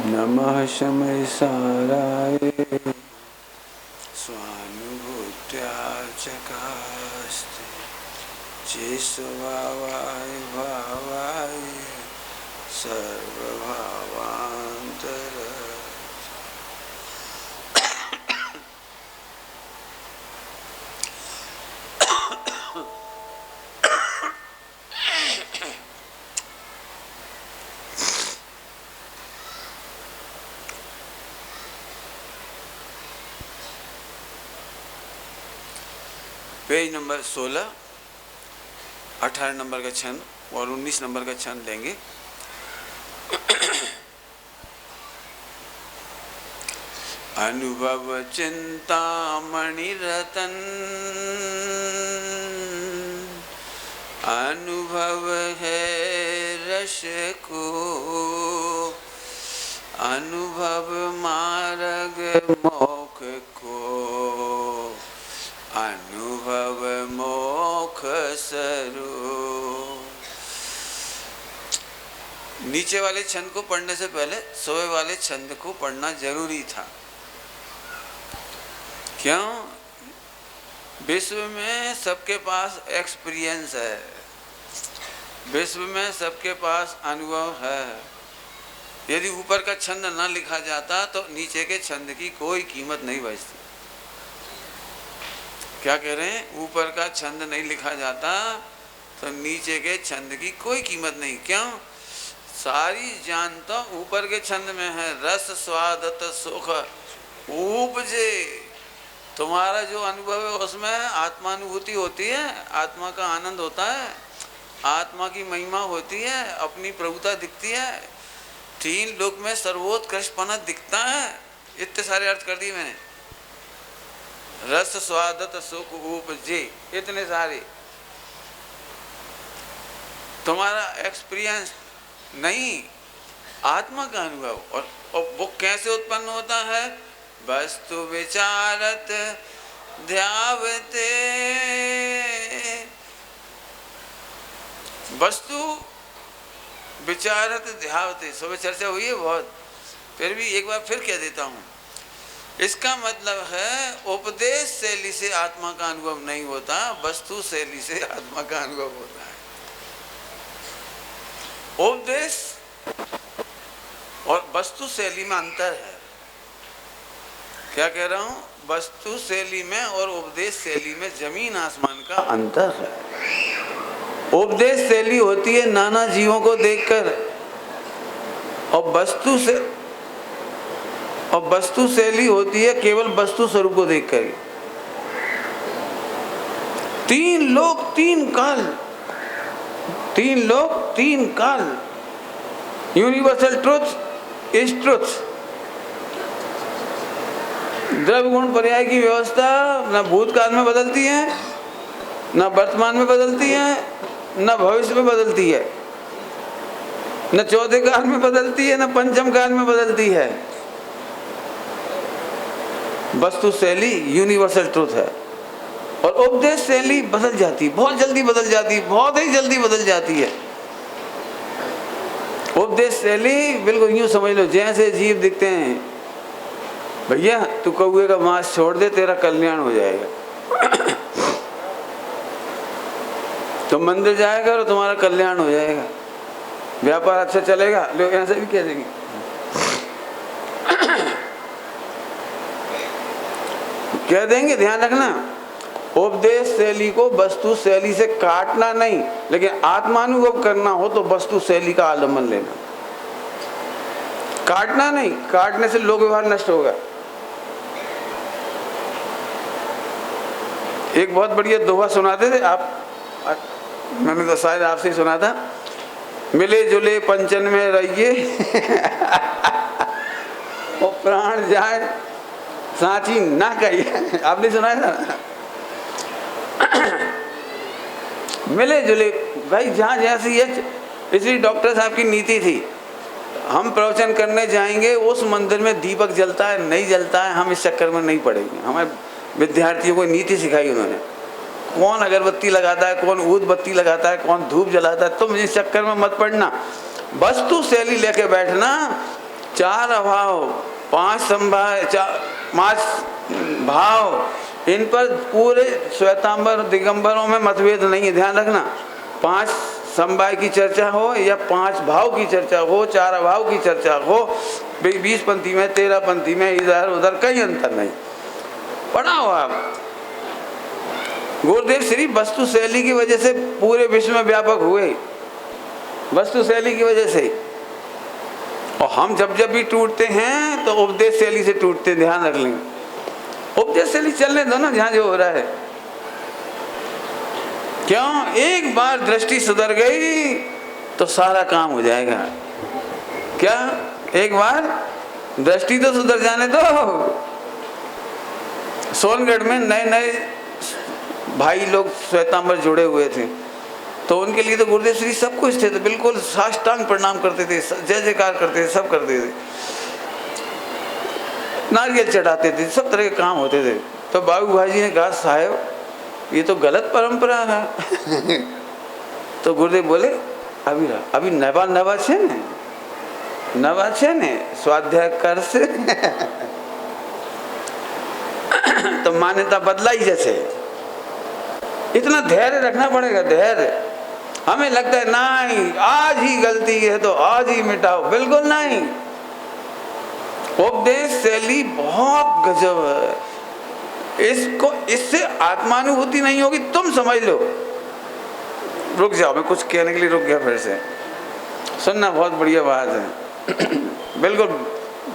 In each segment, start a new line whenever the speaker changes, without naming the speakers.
नमः शमय साराय स्वानुभूत्या चकास्ते चेष्टभावाय भावाय सर्वभावान्तर। Page number 16, 18 number का छंद और 19 नंबर का छंद लेंगे। अनुभव चिंतामणि रतन, अनुभव है रस को, अनुभव मार्ग मोक्ष को, अनुभव मोक्ष स्वरूप। नीचे वाले छंद को पढ़ने से पहले सोए वाले छंद को पढ़ना जरूरी था। क्यों? विश्व में सबके पास एक्सपीरियंस है, विश्व में सबके पास अनुभव है। यदि ऊपर का छंद न लिखा जाता तो नीचे के छंद की कोई कीमत नहीं बचती। क्या कह रहे हैं? ऊपर का छंद नहीं लिखा जाता तो नीचे के छंद की कोई कीमत नहीं। क्यों? सारी जान तो ऊपर के छंद में है। रस स्वादत सुख उपजे। तुम्हारा जो अनुभव है उसमें आत्मानुभूति होती है, आत्मा का आनंद होता है, आत्मा की महिमा होती है, अपनी प्रभुता दिखती है, तीन लोक में सर्वोत्कृष्टपना दिखता है। इतने सारे अर्थ कर दिए मैंने। रस स्वादत सुख उपजे, इतने सारे। तुम्हारा एक्सपीरियंस नहीं, आत्मा का अनुभव। और वो कैसे उत्पन्न होता है? वस्तु विचारत ध्यावते। वस्तु विचारत ध्यावते। सुबह चर्चा हुई है बहुत, फिर भी एक बार फिर कह देता हूँ। इसका मतलब है उपदेश शैली से आत्मा का अनुभव नहीं होता, वस्तु शैली से आत्मा का अनुभव होता है। उपदेश और वस्तु शैली में अंतर है। क्या कह रहा हूं? वस्तु शैली में और उपदेश शैली में जमीन आसमान का अंतर है। उपदेश शैली होती है नाना जीवों को देखकर, और वस्तु शैली होती है केवल वस्तु स्वरूप को देखकर। तीन लोक तीन काल, तीन लोक तीन काल। Universal truth is truth. द्रव्य गुण पर्याय की व्यवस्था न भूतकाल में बदलती है, न वर्तमान में बदलती है, न भविष्य में बदलती है, न चौथे काल में बदलती है, न पंचम काल में बदलती है। वस्तु शैली यूनिवर्सल ट्रुथ है। और उपदेश शैली बदल जाती, बहुत जल्दी बदल जाती, बहुत ही जल्दी बदल जाती है। उपदेश शैली बिल्कुल यूं समझ लो जैसे जीव दिखते हैं। भैया तू कौए का मांस छोड़ दे, तेरा कल्याण हो जाएगा। तो मंदिर जाएगा और तुम्हारा कल्याण हो जाएगा, व्यापार अच्छा चलेगा। लोग ऐसे भी कह देंगे। कह देंगे, ध्यान रखना। उपदेश शैली को वस्तु शैली से काटना नहीं, लेकिन आत्मानुभव करना हो तो वस्तु शैली का आलम्बन लेना। काटना नहीं, काटने से लोक व्यवहार नष्ट होगा। एक बहुत बढ़िया दोहा सुनाते थे आप, मैंने तो शायद आपसे ही सुना था। मिले जुले पंचन में रहिए और प्राण जाए सांची ना कहिए। आपने सुनाया था? मिले जुले भाई, जहाँ जैसी है। इसलिए डॉक्टर साहब की नीति थी, हम प्रवचन करने जाएंगे, उस मंदिर में दीपक जलता है नहीं जलता है, हम इस चक्कर में नहीं पड़ेंगे। हमें विद्यार्थियों को नीति सिखाई उन्होंने। कौन अगरबत्ती लगाता है, कौन ऊद बत्ती लगाता है, कौन धूप जलाता है, तुम इस चक्कर में मत पड़ना। वस्तु शैली लेके बैठना, चार अभाव, पांच संभाव, पांच भाव, इन पर पूरे श्वेतांबर दिगंबरों में मतभेद नहीं है, ध्यान रखना। पांच समवाय की चर्चा हो या पांच भाव की चर्चा हो, चार अभाव की चर्चा हो, 20 पंक्ति में 13 पंक्ति में इधर उधर कहीं अंतर नहीं। पढ़ा हो आप। गुरुदेव श्री वस्तु शैली की वजह से पूरे विश्व में व्यापक हुए, वस्तु शैली की वजह से। और हम जब जब भी टूटते हैं तो उपदेश शैली से टूटते हैं, ध्यान रख लेंगे। उपदेश शैली चलने दो ना जहां जो हो रहा है। क्यों? एक बार दृष्टि सुधर गई तो सारा काम हो जाएगा। क्या? एक बार दृष्टि तो सुधर जाने दो। सोनगढ़ में नए नए भाई लोग श्वेतांबर जुड़े हुए थे, तो उनके लिए तो गुरुदेव श्री सब कुछ थे, तो बिल्कुल साष्टांग प्रणाम करते थे, जय जयकार करते थे, सब करते थे, नारियल चढ़ाते थे, सब तरह के काम होते थे। तो बाबू भाई ने कहा साहब ये तो गलत परंपरा है। तो गुरुदेव बोले अभी नवा छे ने स्वाध्याय कर से तो मान्यता बदलाई जैसे। इतना धैर्य रखना पड़ेगा, धैर्य। हमें लगता है नहीं आज ही गलती है तो आज ही मिटाओ, बिल्कुल नहीं। उपदेश शैली बहुत गजब है, इससे आत्मानुभूति नहीं होगी, तुम समझ लो। रुक जाओ, मैं कुछ कहने के लिए रुक गया, फिर से सुनना, बहुत बढ़िया बात है। बिल्कुल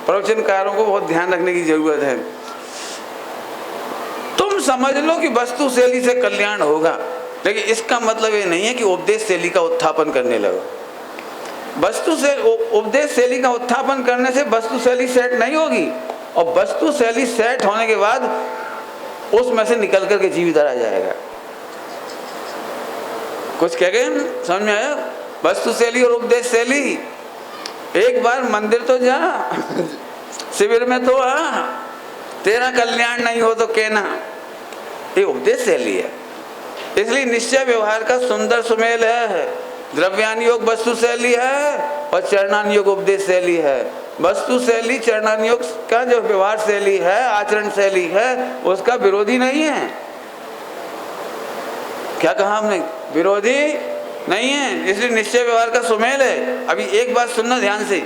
प्रवचनकारों को बहुत ध्यान रखने की जरूरत है। तुम समझ लो कि वस्तु शैली से कल्याण होगा, लेकिन इसका मतलब ये नहीं है कि उपदेश शैली का उत्थापन करने लगो। उपदेश शैली का उत्थापन करने से वस्तु शैली सेट नहीं होगी, और वस्तु शैली सेट होने के बाद उसमें से निकल करके जीवित आ जाएगा। कुछ कह गए? समझ में आया? वस्तु शैली और उपदेश शैली। एक बार मंदिर तो जा, शिविर में तो आ, तेरा कल्याण नहीं हो तो कहना, ये उपदेश शैली है। इसलिए निश्चय व्यवहार का सुंदर सुमेल है। द्रव्यान योग वस्तु शैली है और चरणान योग उपदेश शैली है। वस्तु शैली चरणान योग का जो व्यवहार शैली है, आचरण शैली है, उसका विरोधी नहीं है। क्या कहा हमने? विरोधी नहीं है, इसलिए निश्चय व्यवहार का सुमेल है। अभी एक बात सुनना ध्यान से,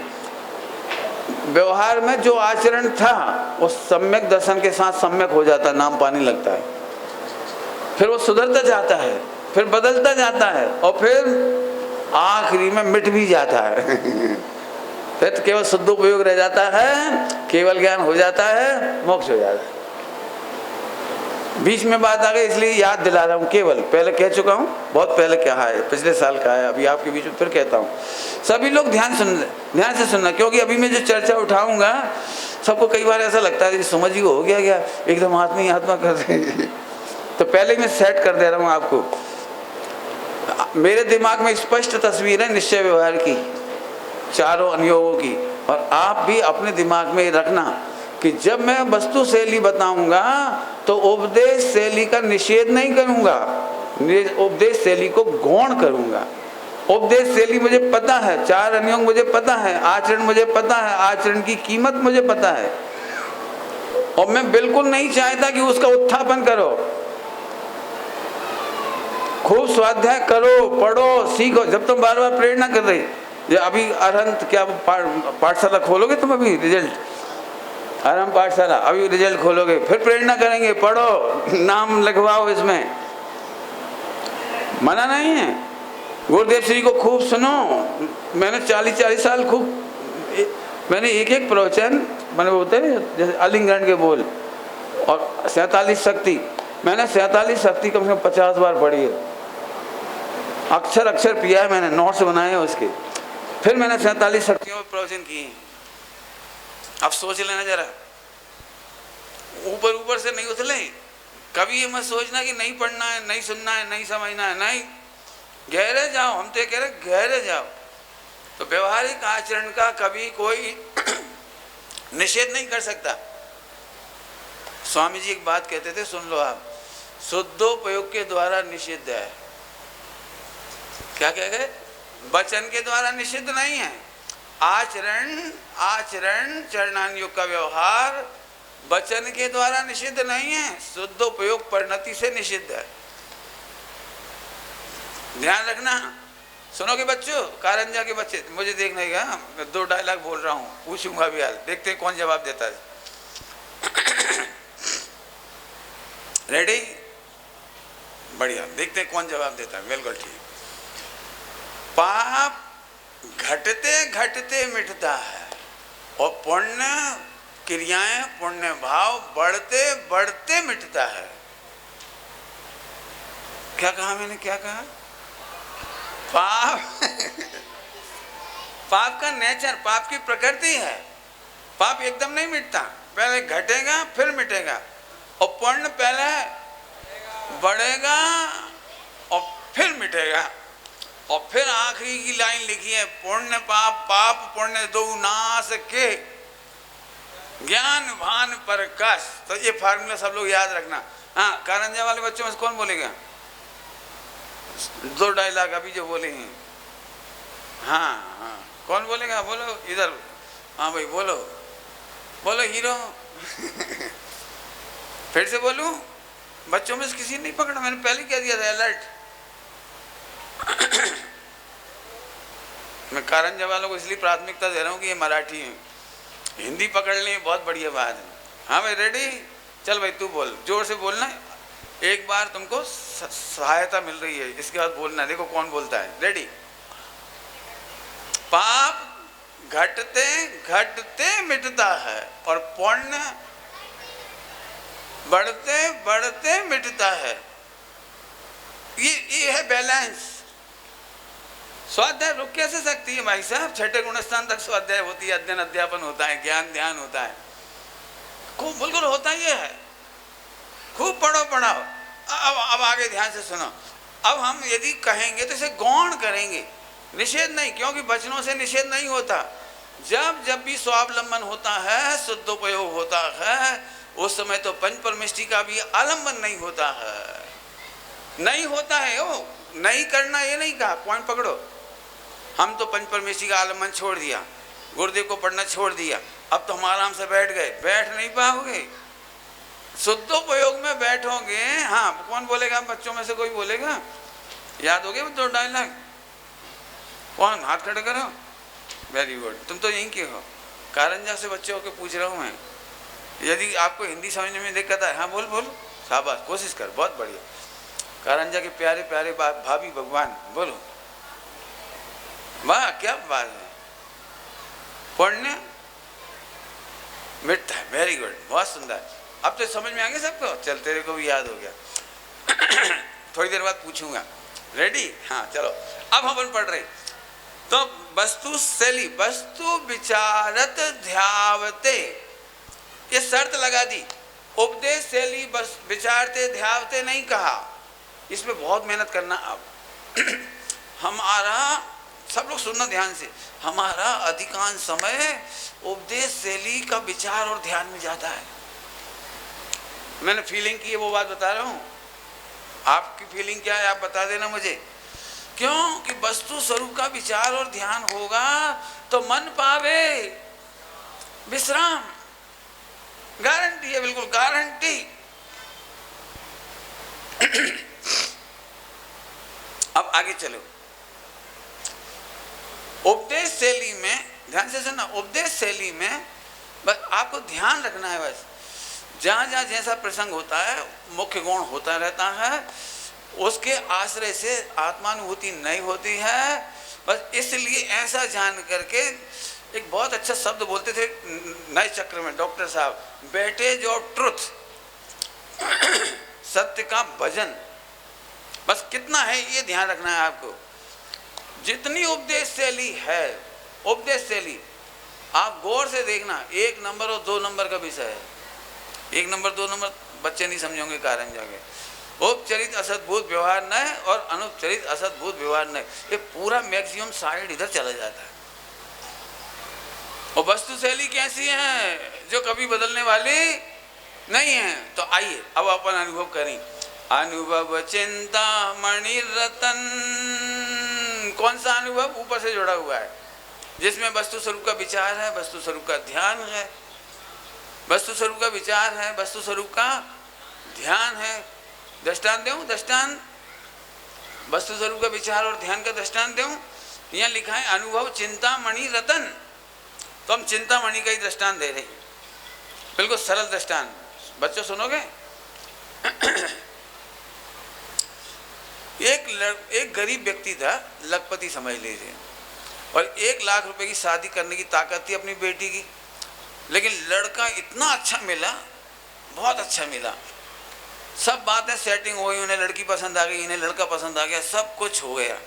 व्यवहार में जो आचरण था वो सम्यक दर्शन के साथ सम्यक हो जाता है, नाम पाने लगता है, फिर वो सुधरता जाता है, फिर बदलता जाता है, और फिर आखिरी में मिट भी जाता है। फिर केवल शुद्ध उपयोग रह जाता है, केवल ज्ञान हो जाता है, मोक्ष हो जाता है। बीच में बात आ गई इसलिए याद दिला रहा हूँ। केवल पहले कह चुका हूँ, बहुत पहले कहा है, पिछले साल कहा है, अभी आपके बीच में फिर कहता हूँ। सभी लोग ध्यान से सुनना, क्योंकि अभी मैं जो चर्चा उठाऊंगा सबको कई बार ऐसा लगता है समझ ही हो गया क्या, एकदम आत्मा ही आत्मा कर रहे। तो पहले मैं सेट कर दे रहा हूँ आपको। मेरे दिमाग में स्पष्ट तस्वीर है निश्चय व्यवहार की, चारों अनुयोगों की, और आप भी अपने दिमाग में रखना कि जब मैं वस्तु शैली बताऊंगा तो उपदेश शैली का निषेध नहीं करूंगा, उपदेश शैली को गौण करूंगा। उपदेश शैली मुझे पता है, चार अनुयोग मुझे पता है, आचरण मुझे पता है, आचरण की कीमत मुझे पता है, और मैं बिल्कुल नहीं चाहता कि उसका उत्थापन करो। खूब स्वाध्याय करो, पढ़ो, सीखो। जब तुम बार बार प्रेरणा कर रहे, ये अभी अरहंत क्या पाठशाला खोलोगे तुम, अभी रिजल्ट आराम पाठशाला, अभी रिजल्ट खोलोगे, फिर प्रेरणा करेंगे, पढ़ो, नाम लिखवाओ, इसमें मना नहीं है। गुरुदेव श्री को खूब सुनो। मैंने 40 साल खूब, मैंने एक प्रवचन मैंने बोलते हैं जैसे अलिंगन के बोल और 47 शक्ति, मैंने 47 शक्ति कम से कम 50 बार पढ़ी है। अक्षर अक्षर पिया है मैंने, नोट्स बनाए हैं उसके, फिर मैंने 47 शक्तियों में प्रवचन किए। अब सोच लेना जरा, ऊपर ऊपर से नहीं उछले। कभी ये मत सोचना कि नहीं पढ़ना है, नहीं सुनना है, नहीं समझना है, नहीं, गहरे जाओ। हम तो कह रहे गहरे जाओ। तो व्यवहारिक आचरण का कभी कोई निषेध नहीं कर सकता। स्वामी जी एक बात कहते थे, सुन लो आप, शुद्धोपयोग के द्वारा निषिद्ध है। क्या कह गए? वचन के द्वारा निषिद्ध नहीं है, आचरण आचरण चरणान योग का व्यवहार वचन के द्वारा निषिद्ध नहीं है, शुद्ध उपयोग परिणति से निषिद्ध है। ध्यान रखना। सुनोगे बच्चों, कारंजा के बच्चे, मुझे देखने का, मैं 2 डायलॉग बोल रहा हूँ, पूछूंगा भी, हाल देखते हैं कौन जवाब देता है। रेडी? बढ़िया, देखते हैं कौन जवाब देता है। बिल्कुल ठीक। पाप घटते घटते मिटता है और पुण्य क्रियाएं, पुण्य भाव बढ़ते बढ़ते मिटता है। क्या कहा मैंने, क्या कहा? पाप पाप का नेचर, पाप की प्रकृति है। पाप एकदम नहीं मिटता, पहले घटेगा फिर मिटेगा, और पुण्य पहले बढ़ेगा और फिर मिटेगा। और फिर आखिरी की लाइन लिखी है, पुण्य पाप पाप पुण्य दो नाश के ज्ञान भान पर कस। तो ये फार्मूला सब लोग याद रखना। हाँ, कारंजा वाले बच्चों में से कौन बोलेगा? 2 डायलॉग अभी जो बोले हैं। हाँ हाँ, कौन बोलेगा? बोलो इधर। हाँ भाई बोलो, बोलो हीरो। फिर से बोलूं? बच्चों में से किसी ने नहीं पकड़ा, मैंने पहले कह दिया था, अलर्ट। मैं कारंजा वालों को इसलिए प्राथमिकता दे रहा हूँ कि ये मराठी है, हिंदी पकड़ लें बहुत बढ़िया बात है। हाँ भाई रेडी? चल भाई तू बोल, जोर से बोलना। एक बार तुमको सहायता मिल रही है, इसके बाद बोलना, देखो कौन बोलता है। रेडी? पाप घटते घटते मिटता है और पुण्य बढ़ते बढ़ते मिटता है। ये है बैलेंस। स्वाध्याय रुक कैसे सकती है भाई साहब? 6ठे गुणस्थान तक स्वाध्याय होती है, अध्ययन अध्यापन होता है, ज्ञान ध्यान होता है, खूब बिल्कुल होता ही है। खूब पढ़ो पढ़ाओ। अब आगे ध्यान से सुनो। अब हम यदि कहेंगे तो इसे गौण करेंगे, निषेध नहीं, क्योंकि वचनों से निषेध नहीं होता। जब भी स्वावलंबन होता है, शुद्धोपयोग होता है, उस समय तो पंच परमेष्टि का भी आलंबन नहीं होता है। नहीं होता है। ओ नहीं करना ये नहीं कहा, पॉइंट पकड़ो। हम तो पंच परमेष्टि का आलंबन छोड़ दिया, गुरुदेव को पढ़ना छोड़ दिया, अब तो हम आराम से बैठ गए। बैठ नहीं पाओगे, शुद्धोपयोग में बैठोगे। हाँ, कौन बोलेगा? बच्चों में से कोई बोलेगा? याद हो गए 2 डायलॉग? कौन? हाथ खड़े करो। वेरी गुड, तुम तो यहीं के हो। कारंजा से बच्चों के पूछ रहा हूँ मैं। यदि आपको हिंदी समझने में दिक्कत है, हाँ बोल बोल, शाबाश, कोशिश कर, बहुत बढ़िया। कारंजा के प्यारे प्यारे भाभी भगवान, बोलो। वाह क्या बात है। पुण्य मिटता है, वेरी गुड, बहुत सुंदर। अब तो समझ में आ गया सबको? चल तेरे को भी याद हो गया। थोड़ी देर बाद पूछूंगा। रेडी? हाँ चलो, अब हम पढ़ रहे। तो वस्तु शैली, वस्तु विचारत ध्यावते, ये शर्त लगा दी। उपदेश शैली बस विचारते ध्यावते नहीं कहा, इसमें बहुत मेहनत करना। अब हमारा, सब लोग सुनना ध्यान से, हमारा अधिकांश समय उपदेश शैली का विचार और ध्यान में जाता है। मैंने फीलिंग की है, वो बात बता रहा हूँ। आपकी फीलिंग क्या है आप बता देना मुझे। क्यों कि वस्तु स्वरूप का विचार और ध्यान होगा तो मन पावे विश्राम। गारंटी है, बिल्कुल गारंटी। अब आगे चलो। उपदेश शैली में ध्यान से सुनना। उपदेश शैली में बस आपको ध्यान रखना है, बस जहाँ जहाँ जैसा प्रसंग होता है, मुख्य गुण होता रहता है, उसके आश्रय से आत्मानुभूति नहीं होती है। बस इसलिए ऐसा जान करके, एक बहुत अच्छा शब्द बोलते थे नए चक्र में डॉक्टर साहब, बैटेज ऑफ ट्रुथ, सत्य का भजन। बस कितना है ये ध्यान रखना है आपको। जितनी उपदेश शैली है, उपदेश शैली आप गौर से देखना, 1 नंबर और 2 नंबर का विषय है। 1 नंबर 2 नंबर बच्चे नहीं समझोगे कारंजा के। उपचरित असद्भुत व्यवहार न और अनुपचरित असद्भुत व्यवहार न, ये पूरा मैक्सिमम साइड इधर चला जाता है। और वस्तु शैली कैसी है? जो कभी बदलने वाली नहीं है। तो आइए अब अपन अनुभव करें। अनुभव चिंता मणि रतन, कौन सा अनुभव? ऊपर से जुड़ा हुआ है। जिसमें वस्तु स्वरूप का विचार है, वस्तु स्वरूप का ध्यान है, वस्तु स्वरूप का विचार है, वस्तु स्वरूप का ध्यान है। दृष्टांत दूं? दृष्टांत, वस्तु स्वरूप का विचार और ध्यान का दृष्टांत दूं? यहाँ लिखा है अनुभव चिंतामणि रतन। तो हम चिंतामणि का ही दृष्टांत दे रहे हैं, बिल्कुल सरल दृष्टांत। बच्चों सुनोगे? एक गरीब व्यक्ति था, लखपति समझ लीजिए, और 1 लाख रुपए की शादी करने की ताकत थी अपनी बेटी की, लेकिन लड़का इतना अच्छा मिला, बहुत अच्छा मिला, सब बातें सेटिंग हो गई, उन्हें लड़की पसंद आ गई, इन्हें लड़का पसंद आ गया, सब कुछ हो गया।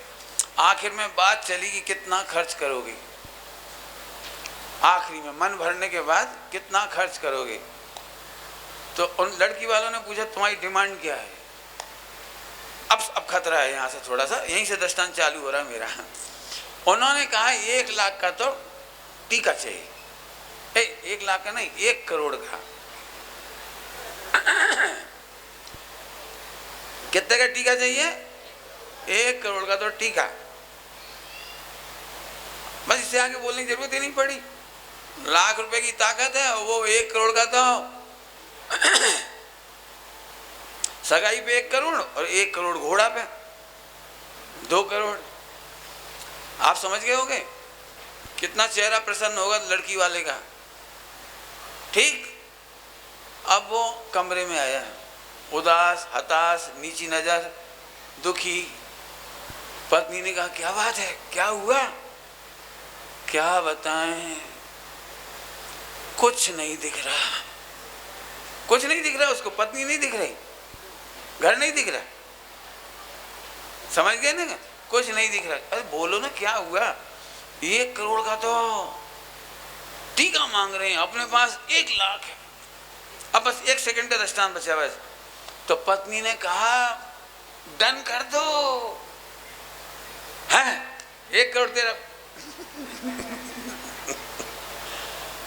आखिर में बात चली कि कितना खर्च करोगे, आखिरी में मन भरने के बाद कितना खर्च करोगे। तो उन लड़की वालों ने पूछा तुम्हारी डिमांड क्या है? अब खतरा है, यहाँ से थोड़ा सा यहीं से दृष्टांत चालू हो रहा है मेरा। उन्होंने कहा 1 लाख का तो टीका चाहिए। 1 लाख का नहीं, 1 करोड़ का। कितने का टीका चाहिए? 1 करोड़ का तो टीका। बस इससे आगे बोलने की जरूरत ही नहीं पड़ी। लाख रुपए की ताकत है और वो 1 करोड़ का तो सगाई पे 1 करोड़ और 1 करोड़ घोड़ा पे 2 करोड़। आप समझ गए होंगे कितना चेहरा प्रसन्न होगा लड़की वाले का। ठीक, अब वो कमरे में आया, उदास, हताश, नीची नजर, दुखी। पत्नी ने कहा क्या बात है, क्या हुआ? क्या बताएं, कुछ नहीं दिख रहा। कुछ नहीं दिख रहा उसको, पत्नी नहीं दिख रही, घर नहीं दिख रहा, समझ गए ना? कुछ नहीं दिख रहा। अरे बोलो ना क्या हुआ? 1 करोड़ का तो टीका मांग रहे हैं, अपने पास 1 लाख है। अब बस 1 सेकंड का दृष्टांत बचा बस। तो पत्नी ने कहा डन कर दो। है 1 करोड़ तेरा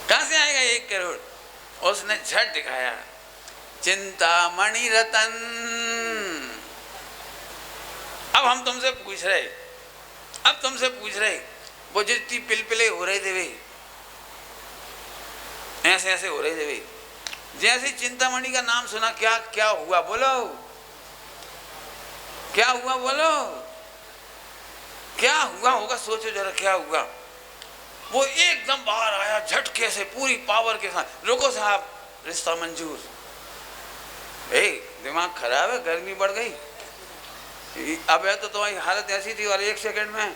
कहां से आएगा 1 करोड़? उसने झट दिखाया चिंतामणि रतन। अब हम तुमसे पूछ रहे, वो जितनी पिलपिले हो रहे थे वे ऐसे ऐसे हो रहे थे वे, जैसे चिंतामणि का नाम सुना क्या क्या हुआ बोलो, क्या हुआ बोलो, क्या हुआ होगा? सोचो जरा क्या हुआ। वो एकदम बाहर आया झटके से, पूरी पावर के साथ। रुको साहब, रिश्ता मंजूर। दिमाग खराब है, गर्मी बढ़ गई। अब है तो तुम्हारी हालत ऐसी थी और 1 सेकंड में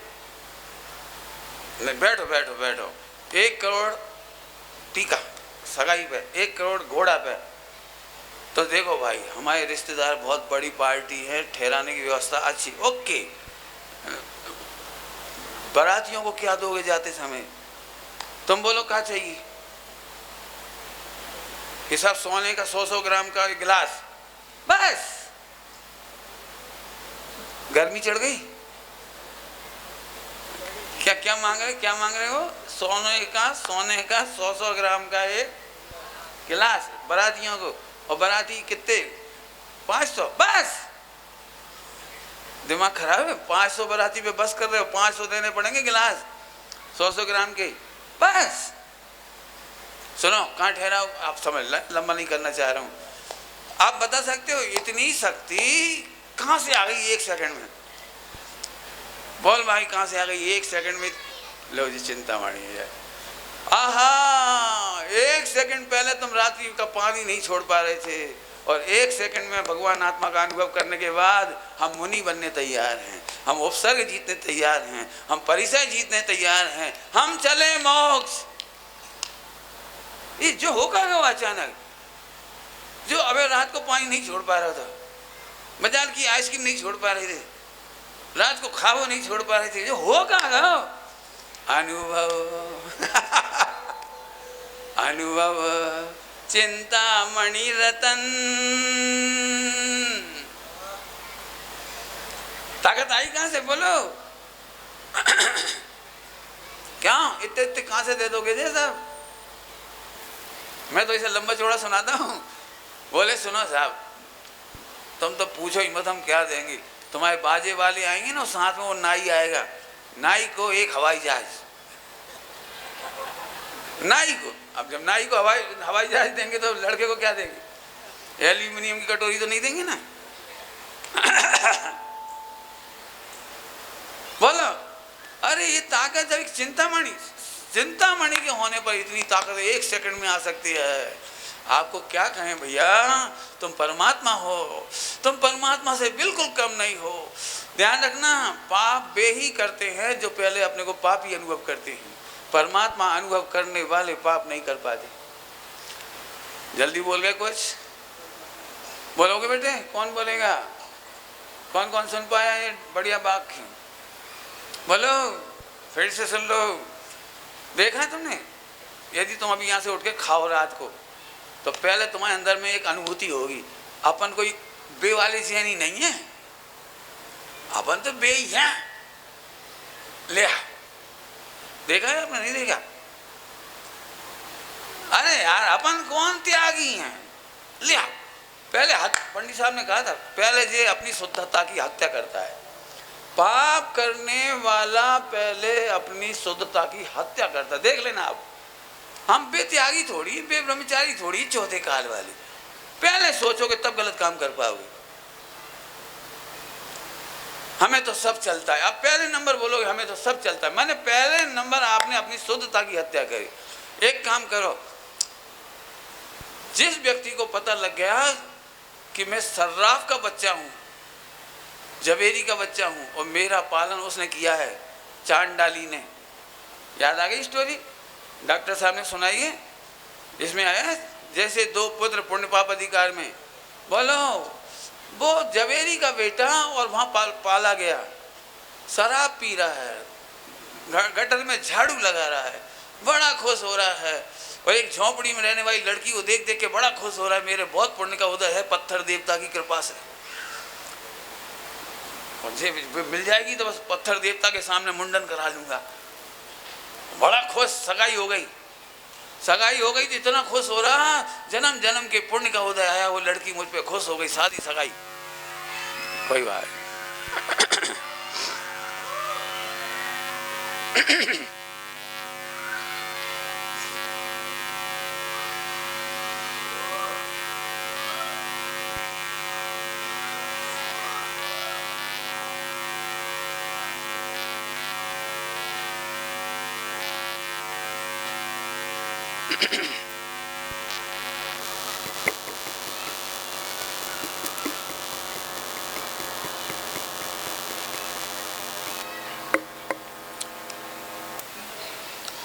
बैठो बैठो बैठो। 1 करोड़ टीका सगाई पे, 1 करोड़ घोड़ा पे। तो देखो भाई, हमारे रिश्तेदार बहुत बड़ी पार्टी है, ठहराने की व्यवस्था अच्छी, ओके। बारातियों को क्या दोगे जाते समय? तुम बोलो क्या चाहिए? हिसाब सोने का 100-100 ग्राम का गिलास, बस। गर्मी चढ़ गई। क्या क्या मांग रहे, क्या मांग रहे हो? सोने का 100-100 ग्राम का एक गिलास बारातियों को। और बाराती कितने? 500, बस। दिमाग खराब है? 500 बाराती पे बस कर रहे हो? 500 देने पड़ेंगे गिलास 100-100 ग्राम के, बस। सुनो कहाँ ठहरा हो आप, समझ लो, लंबा नहीं करना चाह रहा हूँ। आप बता सकते हो इतनी शक्ति कहाँ से आ गई 1 सेकंड में? बोल भाई कहाँ से आ गई 1 सेकंड में? लो जी चिंतामणि है। आहा, 1 सेकंड पहले तुम रात्रि का पानी नहीं छोड़ पा रहे थे और 1 सेकंड में भगवान आत्मा का अनुभव करने के बाद हम मुनि बनने तैयार हैं, हम उपसर्ग जीतने तैयार हैं, हम परिचय जीतने तैयार हैं, हम चले मोक्ष। ये जो होगा अचानक, जो अबे रात को पानी नहीं छोड़ पा रहा था, मजाल की आइसक्रीम नहीं छोड़ पा रहे थे, रात को खाओ नहीं छोड़ पा रहे थे, जो होगा अनुभव अनुभव चिंतामणि रतन। ताकत आई कहां से बोलो? क्या इतने कहां से दे दोगे जी साहब? मैं तो इसे लंबा चौड़ा सुनाता हूँ। बोले सुनो साहब, तुम तो पूछो ही मत हम क्या देंगे। तुम्हारे बाजे वाले आएंगे ना, साथ में वो नाई आएगा, नाई को 1 हवाई जहाज, नाई को, अब जब नाई को हवाई जहाज देंगे तो लड़के को क्या देंगे? एल्यूमिनियम की कटोरी तो नहीं देंगे ना। बोलो, अरे ये ताकत जब एक चिंतामणि के होने पर इतनी ताकत 1 सेकंड में आ सकती है। आपको क्या कहें भैया, तुम परमात्मा हो, तुम परमात्मा से बिल्कुल कम नहीं हो। ध्यान रखना, पाप वे ही करते हैं जो पहले अपने को पापी अनुभव करते हैं। परमात्मा अनुभव करने वाले पाप नहीं कर पाते। जल्दी बोल गए कुछ? बोलोगे बेटे? कौन बोलेगा? कौन कौन सुन पाया ये बढ़िया वाक्य? बोलो, फिर से सुन लो। देखा है तुमने, यदि तुम अभी यहाँ से उठ के खाओ रात को, तो पहले तुम्हारे अंदर में एक अनुभूति होगी, अपन कोई बे वाली चैनी नहीं है, अपन तो बे ही है। ले, देखा है आपने? नहीं देखा? अरे यार, अपन कौन त्यागी हैं? ले, पहले पंडित साहब ने कहा था, पहले ये अपनी शुद्धता की हत्या करता है। पाप करने वाला पहले अपनी शुद्धता की हत्या करता। देख लेना आप, हम बेत्यागी थोड़ी, बेब्रह्मचारी थोड़ी, चौथे काल वाले। पहले सोचोगे तब गलत काम कर पाओगे। हमें तो सब चलता है, आप पहले नंबर बोलोगे हमें तो सब चलता है, मैंने पहले नंबर आपने अपनी शुद्धता की हत्या करी। एक काम करो, जिस व्यक्ति को पता लग गया कि मैं सर्राफ का बच्चा हूं, जवेरी का बच्चा हूं, और मेरा पालन उसने किया है, चांडाली ने। याद आ गई स्टोरी? डॉक्टर साहब ने सुनाई है, इसमें आया है, जैसे 2 पुत्र पुण्य पाप अधिकार में। बोलो, वो जवेरी का बेटा और वहाँ पाला गया, शराब पी रहा है, गटर में झाड़ू लगा रहा है, बड़ा खुश हो रहा है, और एक झोंपड़ी में रहने वाली लड़की को देख देख के बड़ा खुश हो रहा है, मेरे बहुत पुण्य का उदय है पत्थर देवता की कृपा से, मुझे मिल जाएगी तो बस पत्थर देवता के सामने मुंडन करा लूंगा। बड़ा खुश, सगाई हो गई तो इतना खुश हो रहा, जन्म जन्म के पुण्य का उदय आया, वो लड़की मुझ पे खुश हो गई, शादी सगाई, कोई बात।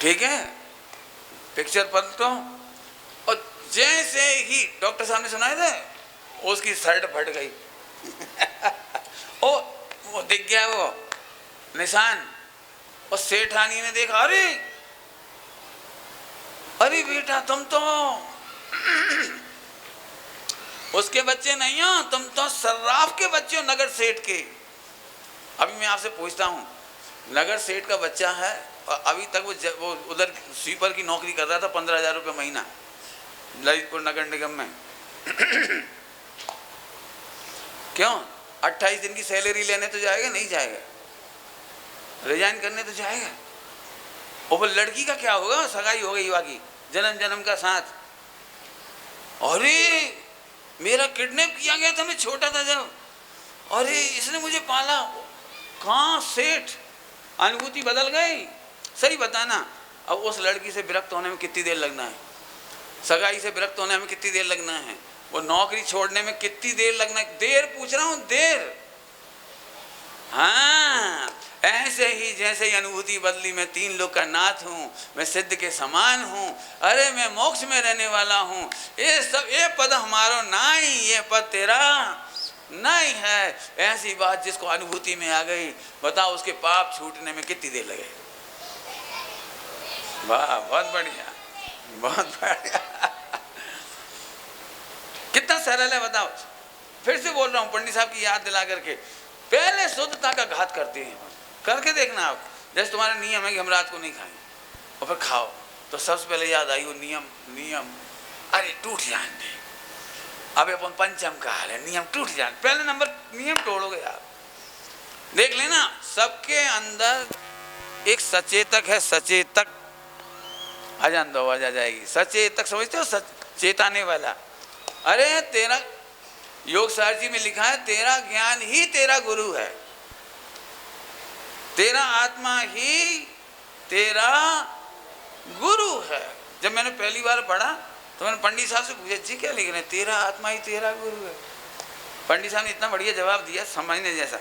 ठीक है, पिक्चर पलटो, और जैसे ही डॉक्टर साहब ने सुनाए थे, उसकी शर्ट फट गई। वो दिख गया वो निशान, और सेठानी ने देखा, अरे बेटा तुम तो उसके बच्चे नहीं हो, तुम तो सर्राफ के बच्चे हो, नगर सेठ के। अभी मैं आपसे पूछता हूँ, नगर सेठ का बच्चा है, और अभी तक वो उधर स्वीपर की नौकरी कर रहा था, 15,000 रुपये महीना ललितपुर नगर निगम में। क्यों? 28 दिन की सैलरी लेने तो जाएगा? नहीं जाएगा, रिजाइन करने तो जाएगा। और वो लड़की का क्या होगा? सगाई हो गई बाकी, जन्म जन्म का साथ। अरे मेरा किडनैप किया गया था, मैं छोटा था जब, अरे इसने मुझे पाला। कहाँ सेठ? अनुभूति बदल गई। सही बताना, अब उस लड़की से विरक्त होने में कितनी देर लगना है? सगाई से विरक्त होने में कितनी देर लगना है? वो नौकरी छोड़ने में कितनी देर लगना है? देर पूछ रहा हूँ, देर। हाँ, ऐसे ही जैसे ही अनुभूति बदली, मैं 3 लोक का नाथ हूँ, मैं सिद्ध के समान हूँ, अरे मैं मोक्ष में रहने वाला हूँ, ये सब, ये पद हमारो नाई, ये पद तेरा नहीं है। ऐसी बात जिसको अनुभूति में आ गई, बताओ उसके पाप छूटने में कितनी देर लगे? वाह, बहुत बढ़िया, बहुत बढ़िया। कितना सरल है बताओ। फिर से बोल रहा हूँ, पंडित साहब की याद दिला करके, पहले शुद्धता का घात करते हैं। करके देखना आप, जैसे तुम्हारा नियम है कि हम रात को नहीं खाएं, और फिर खाओ, तो सबसे पहले याद आई वो नियम, अरे टूट जाने, अब अपन पंचम का हाल है, नियम टूट जाने, पहले नंबर नियम तोड़ोगे आप। देख लेना, सबके अंदर एक सचेतक है, सचेतक, अजान दो आवाज आ जाएगी। सचेतक समझते हो, सच चेताने वाला। अरे तेरा योग सारजी में लिखा है तेरा ज्ञान ही तेरा गुरु है, तेरा आत्मा ही तेरा गुरु है। जब मैंने पहली बार पढ़ा तो मैंने पंडित साहब से पूछा जी क्या लिख रहे हैं, तेरा आत्मा ही तेरा गुरु है। पंडित साहब ने इतना बढ़िया जवाब दिया समझने जैसा।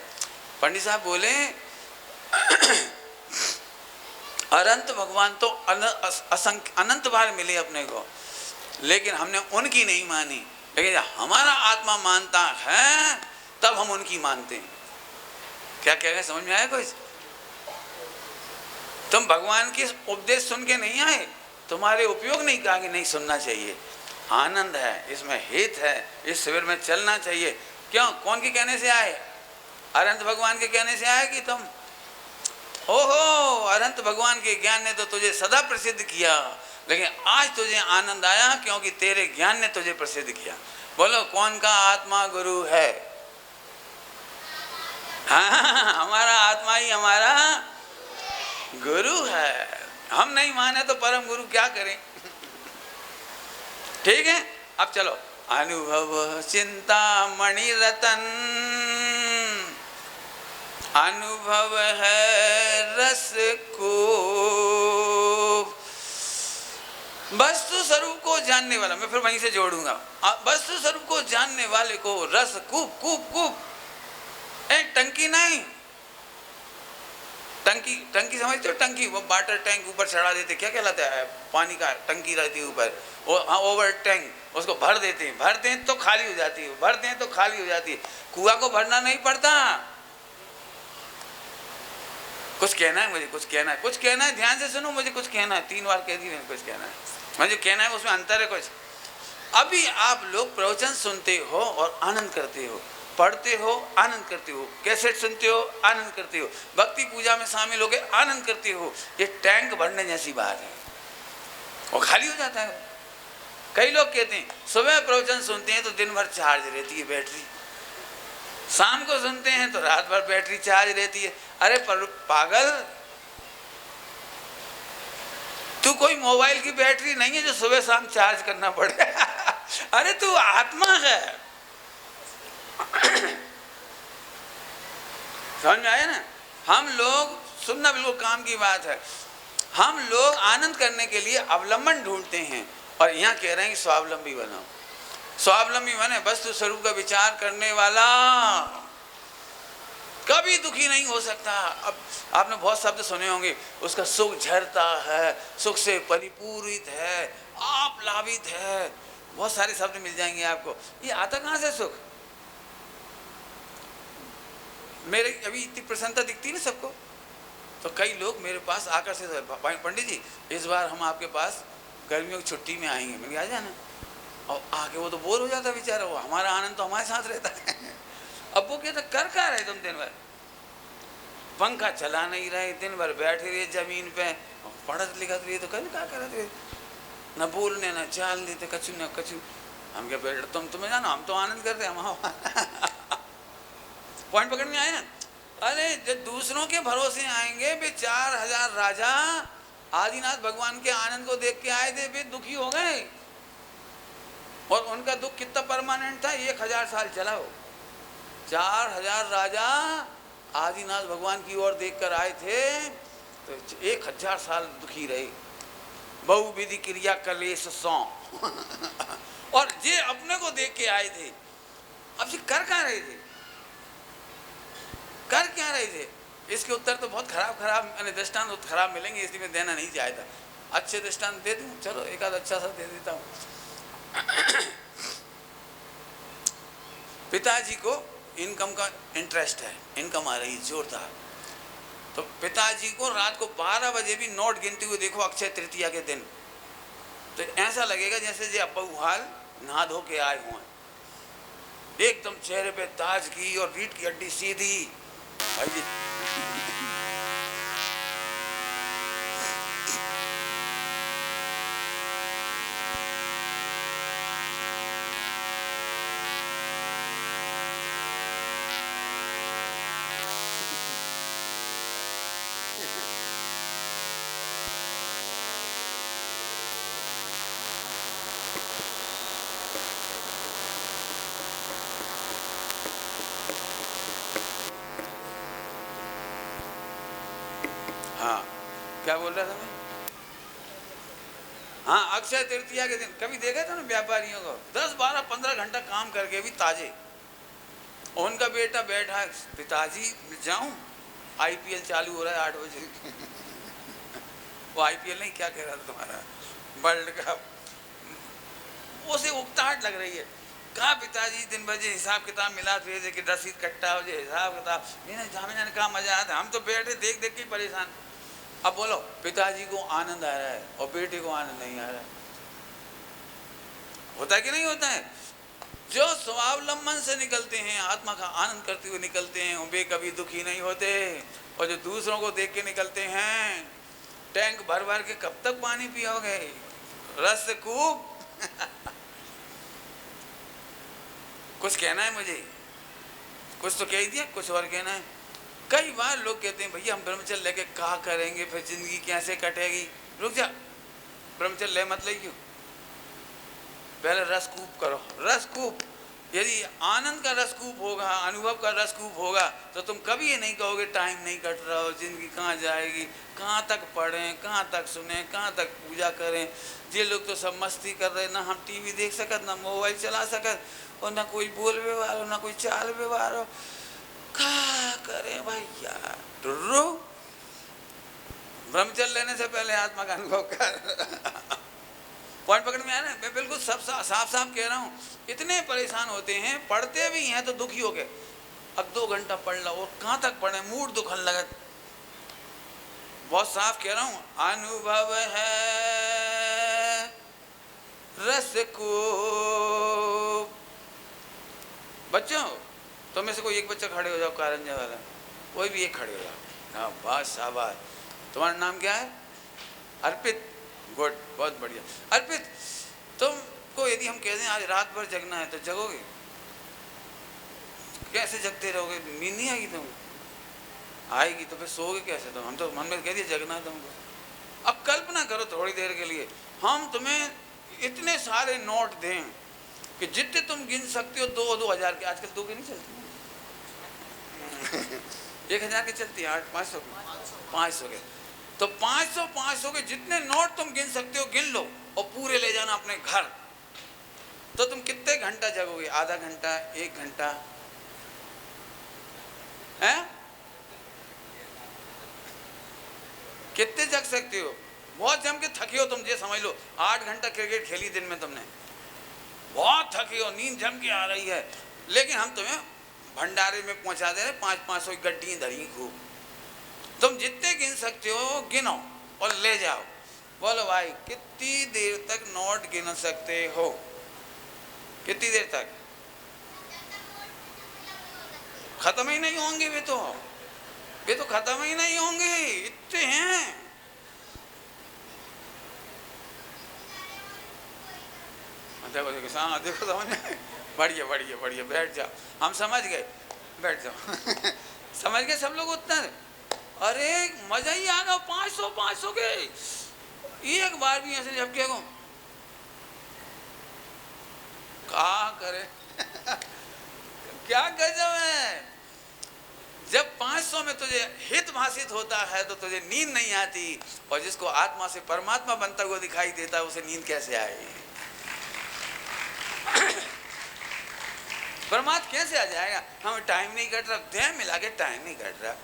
पंडित साहब बोले अनंत भगवान तो अनंत बार मिले अपने को, लेकिन हमने उनकी नहीं मानी, लेकिन जब हमारा आत्मा मानता है तब हम उनकी मानते हैं। क्या कह रहे समझ में आया कुछ? तुम भगवान की उपदेश सुन के नहीं आए, तुम्हारे उपयोग नहीं कहा कि नहीं सुनना चाहिए। आनंद है इसमें, हित है, इस शिविर में चलना चाहिए। क्यों? कौन के कहने से आए? अनंत भगवान के कहने से आए कि तुम ओहो अनंत भगवान के ज्ञान ने तो तुझे सदा प्रसिद्ध किया, लेकिन आज तुझे आनंद आया क्योंकि तेरे ज्ञान ने तुझे प्रसिद्ध किया। बोलो कौन का आत्मा गुरु है? हाँ, हमारा आत्मा ही हमारा गुरु है। हम नहीं माने तो परम गुरु क्या करें? ठीक है, अब चलो। अनुभव चिंता मणि रतन, अनुभव है रस को, वस्तु स्वरूप को जानने वाला। मैं फिर वहीं से जोड़ूंगा। वस्तु स्वरूप को जानने वाले को रस कूप कूप कूप, एक टंकी नहीं, टंकी टंकी समझते हो? टंकी वो वाटर टैंक ऊपर चढ़ा देते, क्या कहलाता है? पानी का टंकी रहती है ऊपर, हाँ ओवर टैंक, उसको भर देते हैं, भरते हैं तो खाली हो जाती है, भरते हैं तो खाली हो जाती है। कुआं को भरना नहीं पड़ता। कुछ कहना है मुझे, कुछ कहना है, कुछ कहना है, ध्यान से सुनो, मुझे कुछ कहना है। 3 बार कह दी मैंने, कुछ कहना है, मुझे कहना है, उसमें अंतर है कुछ। अभी आप लोग प्रवचन सुनते हो और आनंद करते हो, पढ़ते हो आनंद करते हो, कैसेट सुनते हो आनंद करते हो, भक्ति पूजा में शामिल होकर आनंद करते हो। ये टैंक भरने जैसी बात है, वो खाली हो जाता है। कई लोग कहते हैं सुबह प्रवचन सुनते हैं तो दिन भर चार्ज रहती है बैटरी, शाम को सुनते हैं तो रात भर बैटरी चार्ज रहती है। अरे पर पागल, तू कोई मोबाइल की बैटरी नहीं है जो सुबह शाम चार्ज करना पड़े। अरे तू आत्मा है। समझ में आया ना? हम लोग सुनना बिल्कुल काम की बात है। हम लोग आनंद करने के लिए अवलंबन ढूंढते हैं, और यहाँ कह रहे हैं कि स्वावलंबी बनो। स्वावलंबी बने, वस्तु स्वरूप का विचार करने वाला कभी दुखी नहीं हो सकता। अब आपने बहुत शब्द सुने होंगे, उसका सुख झरता है, सुख से परिपूरित है, आप लाभित है, बहुत सारे शब्द मिल जाएंगे आपको। ये आता कहाँ से सुख? मेरे अभी इतनी प्रसन्नता दिखती ना सबको, तो कई लोग मेरे पास आकर्षित हुए, पंडित जी इस बार हम आपके पास गर्मियों की छुट्टी में आएंगे। मैंने आ जाना। और आके वो तो बोर हो जाता बेचारा, वो हमारा आनंद तो हमारे साथ रहता है। अब वो कहते कर क्या रहे तुम दिन भर? पंखा चला नहीं रहे, दिन भर बैठे रहे जमीन पे, पढ़त लिखत रही, तो कहीं क्या करते रहे, न बोलने न चाल देते, कछु न कछु। हम क्या बैठ, तुम्हें जानो हम तो आनंद करते हैं। हम पॉइंट पकड़ में आए ना? अरे जब दूसरों के भरोसे आएंगे, वे 4000 राजा आदिनाथ भगवान के आनंद को देख के आए थे, वे दुखी हो गए, और उनका दुख कितना परमानेंट था, 1000 साल चला हो। 4000 राजा आदिनाथ भगवान की ओर देखकर आए थे, तो 1000 साल दुखी रहे, बहुविधि क्रिया कलेश सौ। और ये अपने को देख के आए थे। अब ये कर क्या रहे थे? कर क्या रहे थे? इसके उत्तर तो बहुत खराब दृष्टांत तो खराब मिलेंगे, इसलिए मैं देना नहीं चाहता। अच्छे दृष्टांत दे दूं, चलो एक आध अच्छा सा दे देता हूँ। पिताजी को इनकम का इंटरेस्ट है, इनकम आ रही जोरदार, तो पिताजी को रात को 12 बजे भी नोट गिनते हुए देखो अक्षय तृतीया के दिन, तो ऐसा लगेगा जैसे जे अब्बा हाल नहा धो के आए हुए, एकदम चेहरे पे ताजगी और रीढ़ की हड्डी सीधी। भाई जी क्या बोल रहा था मैं? हाँ, अक्षय तृतीया के दिन कभी देखा था ना व्यापारियों को 10, 12, 15 घंटा काम करके भी ताजे। उनका बेटा बैठा है, पिताजी जाऊं, आईपीएल चालू हो रहा है 8 बजे। वो आईपीएल नहीं, क्या कह रहा था तुम्हारा, वर्ल्ड कप, उसे उकताहट लग रही है। कहा पिताजी दिन बजे हिसाब किताब मिला थे कि रसीद कट्टा हो जाए, हिसाब किताब नहीं, कहा मजा आता है, हम तो बैठे देख देख के परेशान। अब बोलो, पिताजी को आनंद आ रहा है और बेटे को आनंद नहीं आ रहा है। होता है कि नहीं होता है? जो स्वावलंबन से निकलते हैं, आत्मा का आनंद करते हुए निकलते हैं, वे कभी दुखी नहीं होते। और जो दूसरों को देख के निकलते हैं, टैंक भर भर के कब तक पानी पियोगे, रस खूब। कुछ कहना है मुझे? कुछ तो कह दिया, कुछ और कहना है? कई बार लोग कहते हैं भैया हम ब्रह्मचर्य लेके क्या करेंगे, फिर जिंदगी कैसे कटेगी। रुक जा, ब्रह्मचर्य ले मत ले क्यों, पहले रसकूप करो। रसकूप, यदि आनंद का रसकूप होगा, अनुभव का रसकूप होगा, तो तुम कभी ये नहीं कहोगे टाइम नहीं कट रहा हो, जिंदगी कहाँ जाएगी, कहाँ तक पढ़ें, कहाँ तक सुने, कहाँ तक पूजा करें। ये लोग तो सब मस्ती कर रहे, ना हम टीवी देख सकत, ना मोबाइल चला सकत, और ना कोई बोल व्यवहार हो, ना कोई चाल व्यवहार हो। क्या करें भैया? टुर्रू, ब्रह्मचर्य लेने से पहले आत्मा का अनुभव कर। पॉइंट पकड़ में आया ना? मैं बिल्कुल सब साफ साफ कह रहा हूँ। इतने परेशान होते हैं, पढ़ते भी हैं तो दुखी हो गए। अब 2 घंटा पढ़ लो, और कहाँ तक पढ़े, मूड दुखन लगा। बहुत साफ कह रहा हूँ, अनुभव है रस को। बच्चों, तो में से कोई एक बच्चा खड़े हो जाओ, कारंजा वाला, कोई भी एक खड़े हो जाओ। हाँ, बस शाबाश। तुम्हारा नाम क्या है? अर्पित। गुड, बहुत बढ़िया। अर्पित, तुमको यदि हम कह दें आज रात भर जगना है तो जगोगे? कैसे जगते रहोगे? नींद नहीं आएगी तुमको? आएगी तो फिर सोओगे कैसे तुम? हम तो मन में कह दिए जगना है तुमको। अब कल्पना करो थोड़ी देर के लिए, हम तुम्हें इतने सारे नोट दें कि जितने तुम गिन सकते हो, 2-2 हज़ार के, आजकल 2 के नहीं चलती, 1,000 के चलती है, 500 के। तो 500 के जितने नोट तुम गिन सकते हो गिन लो, और पूरे ले जाना अपने घर। तो तुम कितने घंटा जगोगे? आधा घंटा, 1 घंटा है? कितने जग सकते हो? बहुत जम के थके हो तुम, ये समझ लो 8 घंटा क्रिकेट खेली दिन में तुमने, बहुत थके हो, नींद जम के आ रही है, लेकिन हम तुम्हें भंडारे में पहुंचा दे रहे, 500 की गड्डी धरी खूब। तुम जितने गिन सकते हो गिनो और ले जाओ। बोलो भाई, कितनी देर तक नोट गिन सकते हो? कितनी देर तक? खत्म ही नहीं होंगे वे तो खत्म ही नहीं होंगे, इतने हैं। देखो देखो, देखो समझ में? बढ़िया बढ़िया बढ़िया, बैठ जाओ, हम समझ गए, बैठ जाओ। समझ गए सब लोग उतना? अरे मजा ही आ गया। 500 के एक बार भी ऐसे झपके को क्या करे। क्या गजब है। जब 500 में तुझे हित भाषित होता है तो तुझे नींद नहीं आती, और जिसको आत्मा से परमात्मा बनता हुआ दिखाई देता है उसे नींद कैसे आएगी? परमात्मा कैसे आ जाएगा? हमें टाइम नहीं कट रहा, देह मिला के टाइम नहीं कट रहा।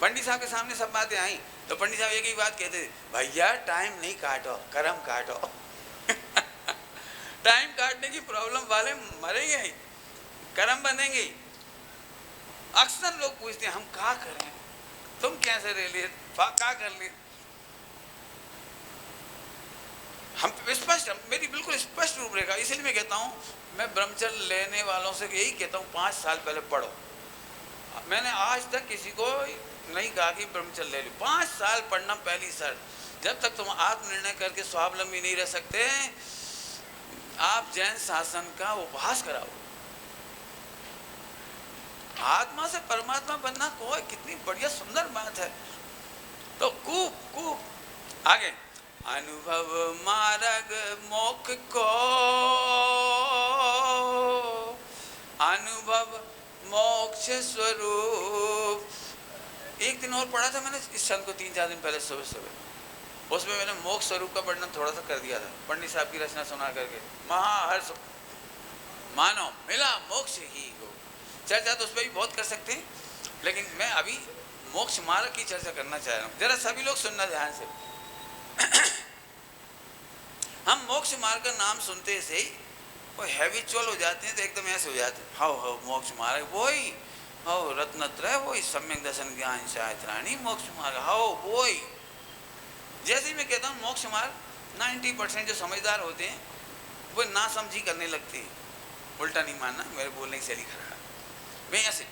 पंडित साहब के सामने सब बातें आई तो पंडित साहब एक ही बात कहते थे, भैया टाइम नहीं काटो, कर्म काटो। टाइम काटने की प्रॉब्लम वाले मरेंगे ही, कर्म बनेंगे। अक्सर लोग पूछते हैं हम क्या करें, तुम कैसे रह लिए, क्या कर लिए? हम स्पष्ट, मेरी बिल्कुल स्पष्ट रूपरेखा। इसलिए मैं कहता हूँ, मैं ब्रह्मचर्य लेने वालों से यही कहता हूँ, 5 साल पहले पढ़ो। मैंने आज तक किसी को नहीं कहा कि ब्रह्मचर्य ले लो। 5 साल पढ़ना पहली शर्त। जब तक तुम आत्मनिर्णय करके स्वावलंबी नहीं रह सकते, आप जैन शासन का उपहास कराओ। आत्मा से परमात्मा बनना कोई कितनी बढ़िया सुंदर बात है। तो खूब आगे, अनुभव मार्ग मोक्ष को, अनुभव मोक्ष स्वरूप। एक एक दिन और पढ़ा था मैंने इस छंद को 3-4 दिन पहले सुबह सुबह, उसमें मैंने मोक्ष स्वरूप का वर्णन थोड़ा सा कर दिया था पंडित साहब की रचना सुना करके। महाहर्ष मानो मिला मोक्ष ही को, चर्चा तो उस पर भी बहुत कर सकते हैं, लेकिन मैं अभी मोक्ष मार्ग की चर्चा करना चाह रहा हूँ। जरा सभी लोग सुनना ध्यान से। हम मोक्ष मार्ग का नाम सुनते से ही वो हैबिचुअल हो जाते हैं, तो एकदम ऐसे हो जाते हैं, हाउ हाउ मोक्ष मार्ग वही, हाउ रत्नत्रय वही, सम्यक दर्शन ज्ञान शायत्राणी मोक्ष मार्ग, हाउ वही। जैसे ही मैं कहता हूँ मोक्ष मार्ग, 90% जो समझदार होते हैं वो ना समझी करने लगते हैं। उल्टा नहीं मानना, मेरे बोलने की शैली खराब। मैं ऐसे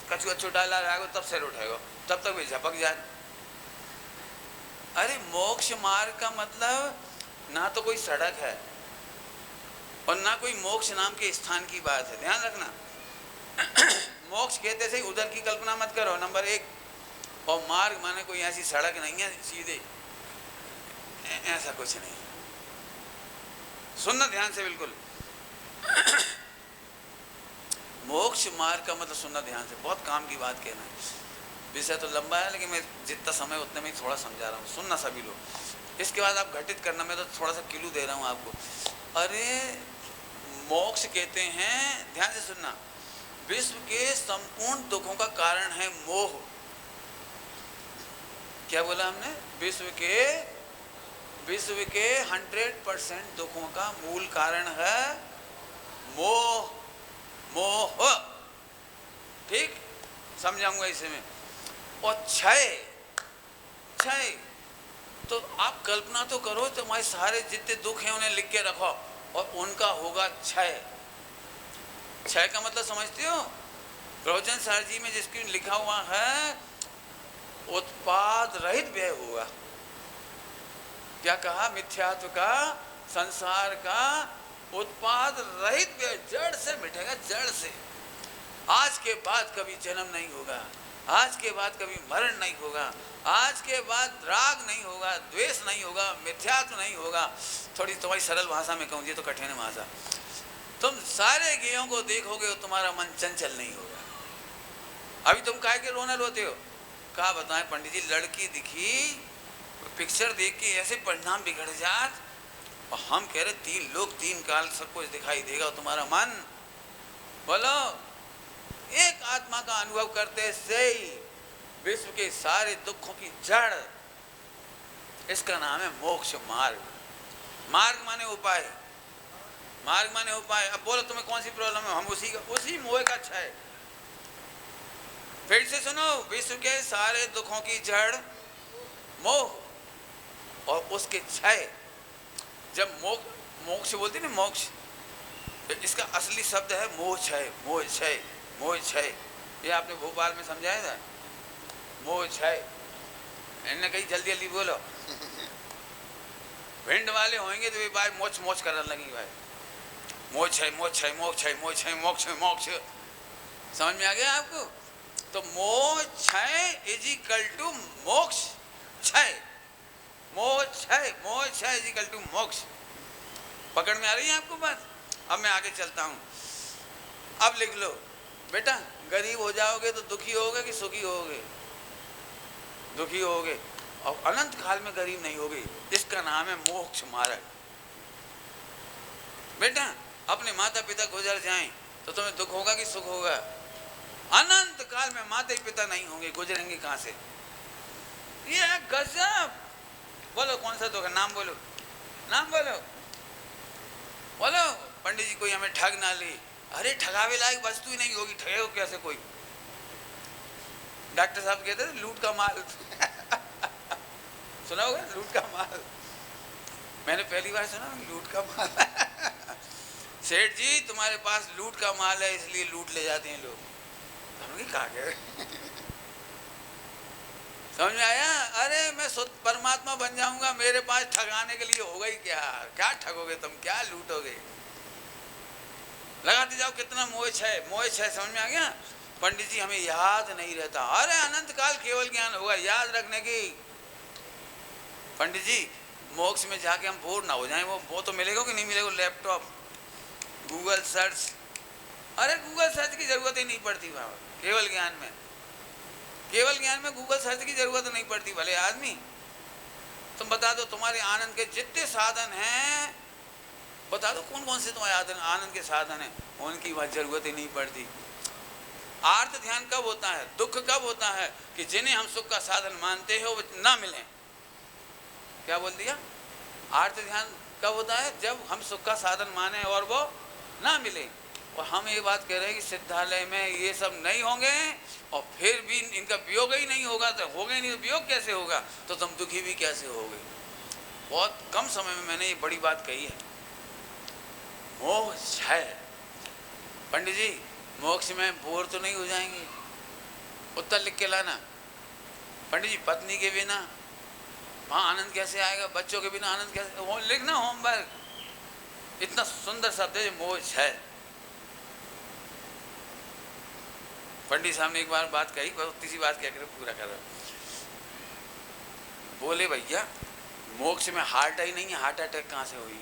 कछुआ छोटा लगाएगा तब सिर उठाएगा, तब तक वे झपक जाए। अरे मोक्ष मार्ग का मतलब ना तो कोई सड़क है और ना कोई मोक्ष नाम के स्थान की बात है, ध्यान रखना। मोक्ष कहते से उधर की कल्पना मत करो, नंबर 1। और मार्ग माने कोई ऐसी सड़क नहीं है सीधे, ऐसा कुछ नहीं। सुनना ध्यान से बिल्कुल। मोक्ष मार्ग का मतलब सुनना ध्यान से, बहुत काम की बात कहना है। विषय तो लंबा है, लेकिन मैं जितना समय उतने में थोड़ा समझा रहा हूँ, सुनना सभी लोग। इसके बाद आप घटित करना, मैं तो थोड़ा सा किलू दे रहा हूँ आपको। अरे मोक्ष कहते हैं, ध्यान से सुनना, विश्व के संपूर्ण दुखों का कारण है मोह। क्या बोला हमने? विश्व के 100% दुखों का मूल कारण है मोह। मोह, ठीक, समझाऊंगा इसे में। और क्षय, तो आप कल्पना तो करो, तुम्हारे सारे जितने दुख हैं उन्हें लिख के रखो और उनका होगा क्षय। क्षय का मतलब समझते हो? प्रवचन सार जी में जिसकी लिखा हुआ है उत्पाद रहित व्यय होगा। क्या कहा? मिथ्यात्व का, संसार का उत्पाद रहित व्यय, जड़ से मिटेगा, जड़ से। आज के बाद कभी जन्म नहीं होगा, आज के बाद कभी मरण नहीं होगा, आज के बाद राग नहीं होगा, द्वेष नहीं होगा, मिथ्यात्व नहीं होगा। थोड़ी तुम्हारी सरल भाषा में कहूँ, ये तो कठिन भाषा। तुम सारे गेयों को देखोगे और तुम्हारा मन चंचल नहीं होगा। अभी तुम काहे के रोने रोते हो? कहा बताएं पंडित जी, लड़की दिखी, पिक्चर देख के ऐसे परिणाम बिगड़ जात, और हम कह रहे 3 लोग 3 काल सब कुछ दिखाई देगा, तुम्हारा मन, बोलो, एक आत्मा का अनुभव करते से ही विश्व के सारे दुखों की जड़, इसका नाम है मोक्ष मार्ग। मार्ग माने उपाय, मार्ग माने उपाय। अब बोलो तुम्हें कौन सी प्रॉब्लम है, हम उसी मोह का क्षय। फिर से सुनो, विश्व के सारे दुखों की जड़ मोह और उसके क्षय। जब मोक्ष बोलते ना, मोक्ष, इसका असली शब्द है मोह क्षय, मोह क्षय, मोह क्षय। ये आपने भोपाल में समझाया था, मोह क्षय। इन्हें कही जल्दी जल्दी बोलो, भिंड वाले होंगे तो वे भाई मोच मोच करने लगी, भाई मोह क्षय, मोह क्षय, मोह क्षय, मोह क्षय, मोक्ष, मोक्ष। समझ में आ गया आपको? तो मोह क्षय इज इक्वल टू मोक्ष क्षय, मोह क्षय, मोह क्षय इज इक्वल टू मोक्ष। पकड़ में आ रही है आपको बात? अब मैं आगे चलता हूँ। अब लिख लो बेटा, गरीब हो जाओगे तो दुखी होगे कि सुखी होगे? दुखी होगे, और अनंत काल में गरीब नहीं होगे। इसका नाम है मोक्ष मार्ग। बेटा अपने माता पिता गुजर जाएं तो तुम्हें दुख होगा कि सुख होगा? अनंत काल में माता पिता नहीं होंगे, गुजरेंगे कहां से? ये है गजब। बोलो कौन सा दुख है? नाम बोलो, नाम बोलो, बोलो। पंडित जी कोई हमें ठग ना ले। अरे ठगावे लायक वस्तु ही नहीं होगी, ठगे हो कैसे कोई? डॉक्टर साहब कहते थे लूट का माल। सुना होगा लूट का माल, मैंने पहली बार सुना लूट का माल। सेठ जी तुम्हारे पास लूट का माल है इसलिए लूट ले जाते हैं लोग। हमने कहा क्या? समझ में आया? अरे मैं परमात्मा बन जाऊंगा, मेरे पास ठगाने के लिए होगा ही क्या? क्या ठगोगे तुम, क्या लूटोगे? लगाते जाओ कितना मोह क्षय, मोह क्षय। समझ में आ गया? पंडित जी हमें याद नहीं रहता। अरे अनंत काल केवल ज्ञान होगा, याद रखने की। पंडित जी मोक्ष में जाके हम बोर ना हो जाएं, वो तो मिलेगा कि नहीं मिलेगा? Laptop, Google search. अरे गूगल सर्च की जरूरत ही नहीं पड़ती बाबा केवल ज्ञान में। केवल ज्ञान में गूगल सर्च की जरूरत नहीं पड़ती। भले आदमी तुम बता दो तुम्हारे आनंद के जितने साधन हैं, बता दो कौन कौन से तुम्हारे आनंद के साधन हैं, उनकी वह जरूरत ही नहीं पड़ती। आर्त ध्यान कब होता है, दुख कब होता है कि जिन्हें हम सुख का साधन मानते हो वो ना मिले। क्या बोल दिया? आर्त ध्यान कब होता है? जब हम सुख का साधन माने और वो ना मिले। और हम ये बात कह रहे हैं कि सिद्धालय में ये सब नहीं होंगे और फिर भी इनका वियोग ही नहीं होगा, तो हो गए नहीं तो वियोग कैसे होगा, तो तुम दुखी भी कैसे होगे। बहुत कम समय में मैंने ये बड़ी बात कही है। मोह है पंडित जी, मोक्ष में बोर तो नहीं हो जाएंगे? उत्तर लिख के लाना। पंडित जी पत्नी के बिना वहाँ आनंद कैसे आएगा, बच्चों के बिना आनंद कैसे, वो लिखना होमवर्क। इतना सुंदर शब्द है मोह है। पंडित साहब ने एक बार बात कही, बहुत सी बात कह कर पूरा कर रहा। बोले भैया मोक्ष में हार्ट ही नहीं है, हार्ट अटैक कहाँ से होगी?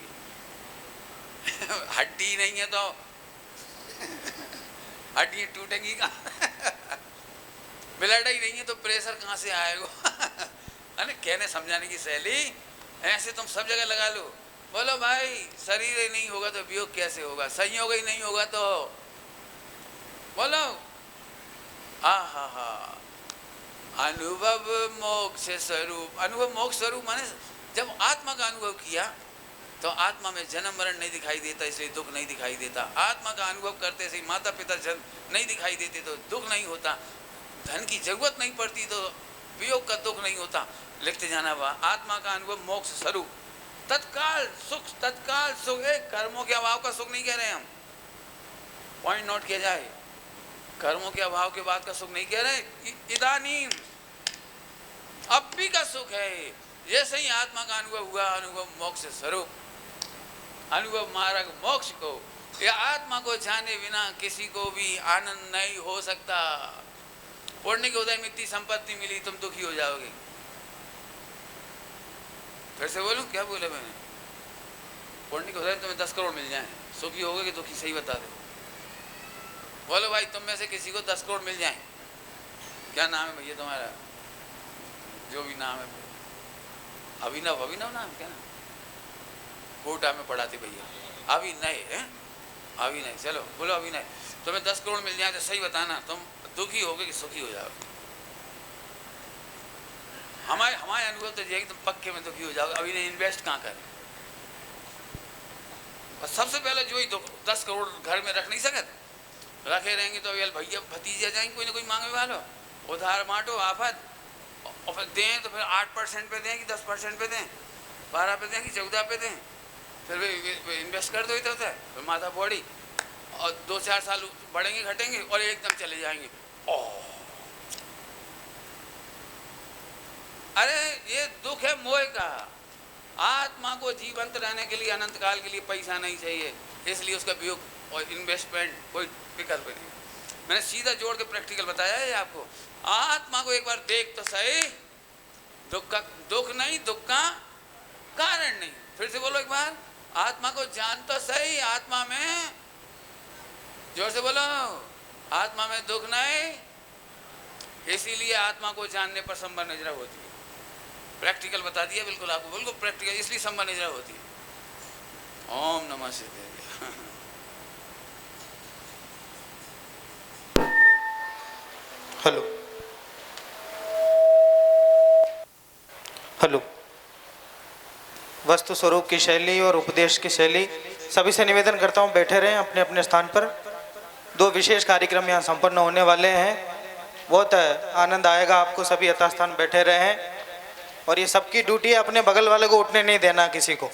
हड्डी नहीं है तो हड्डी टूटेंगी कहाँ? ब्लड ही नहीं है तो प्रेशर कहाँ से आएगा? अरे कहने समझाने की शैली ऐसे तुम सब जगह लगा लो। बोलो भाई शरीर ही नहीं होगा तो वियोग कैसे होगा, संयोग ही नहीं होगा तो बोलो हा अनुभव मोक्ष स्वरूप। अनुभव मोक्ष स्वरूप माने जब आत्मा का अनुभव किया तो आत्मा में जन्म मरण नहीं दिखाई देता, इसलिए दुख नहीं दिखाई देता। आत्मा का अनुभव करते से माता पिता जन नहीं दिखाई देते तो दुख नहीं होता। धन की जरूरत नहीं पड़ती तो वियोग का दुख नहीं होता। लिखते जाना हुआ आत्मा का अनुभव मोक्ष स्वरूप। तत्काल सुख है, कर्मों के अभाव का सुख नहीं कह रहे हम, पॉइंट नोट किया जाए। कर्मों के अभाव के बाद का सुख नहीं कह रहे, इदानीम अब भी का सुख है। जैसे ही आत्मा का अनुभव हुआ, अनुभव मोक्ष स्वरूप, अनुभव मार्ग मोक्ष को, या आत्मा को जाने बिना किसी को भी आनंद नहीं हो सकता। पुण्य के उदय में इतनी संपत्ति मिली, तुम दुखी हो जाओगे। फिर से बोलूं, क्या बोले मैंने? पुण्य के उदय तुम्हें 10 करोड़ मिल जाए, सुखी होगे कि दुखी? सही बता दो। बोलो भाई तुम में से किसी को 10 करोड़ मिल जाए, क्या नाम है भैया तुम्हारा? जो भी नाम है, अभिनव नाम क्या ना? कोटा में पढ़ाते भैया, अभिनय है, अभिनय। चलो बोलो अभिनय, तुम्हें 10 करोड़ मिल जाए तो सही बताना तुम दुखी होगे कि सुखी हो जाओगे? हमारे अनुभव तो ये कि तुम पक्के में दुखी हो जाओगे। अभिनय इन्वेस्ट कहाँ करें? और सबसे पहले जो ही 10 करोड़ घर में रख नहीं सकते, रखे रहेंगे तो भैया भतीजे जाएंगे कोई ना कोई मांगने वालों, उधार बांटो आफत, और फिर दें तो फिर 8% पे दें कि 10% पे दें, 12 पे दें कि 14 पे दें, फिर वे इन्वेस्ट कर दो, इधर है फिर माथा फोड़ी, और 2-4 साल बढ़ेंगे घटेंगे और एकदम चले जाएंगे। अरे ये दुख है मोह का। आत्मा को जीवंत रहने के लिए अनंत काल के लिए पैसा नहीं चाहिए, इसलिए उसका वियोग और इन्वेस्टमेंट कोई विकल्प नहीं। मैंने सीधा जोड़ के प्रैक्टिकल बताया है आपको। आत्मा को एक बार देख तो सही, दुख नहीं, दुख का कारण नहीं। फिर से बोलो एक बार, आत्मा को जान तो सही, आत्मा में, जोर से बोलो, आत्मा में दुख नहीं, इसीलिए आत्मा को जानने पर संभव निद्रा होती है। प्रैक्टिकल बता दिया बिल्कुल आपको, बिल्कुल प्रैक्टिकल, इसलिए संभव निद्रा होती है। ओम नमः शिवाय।
Hello hello. वस्तु स्वरूप की शैली और उपदेश की शैली, सभी से निवेदन करता हूँ बैठे रहें अपने अपने स्थान पर। 2 विशेष कार्यक्रम यहाँ संपन्न होने वाले हैं, बहुत आनंद आएगा आपको। सभी यथास्थान बैठे रहें, और ये सबकी ड्यूटी है अपने बगल वाले को उठने नहीं देना किसी को।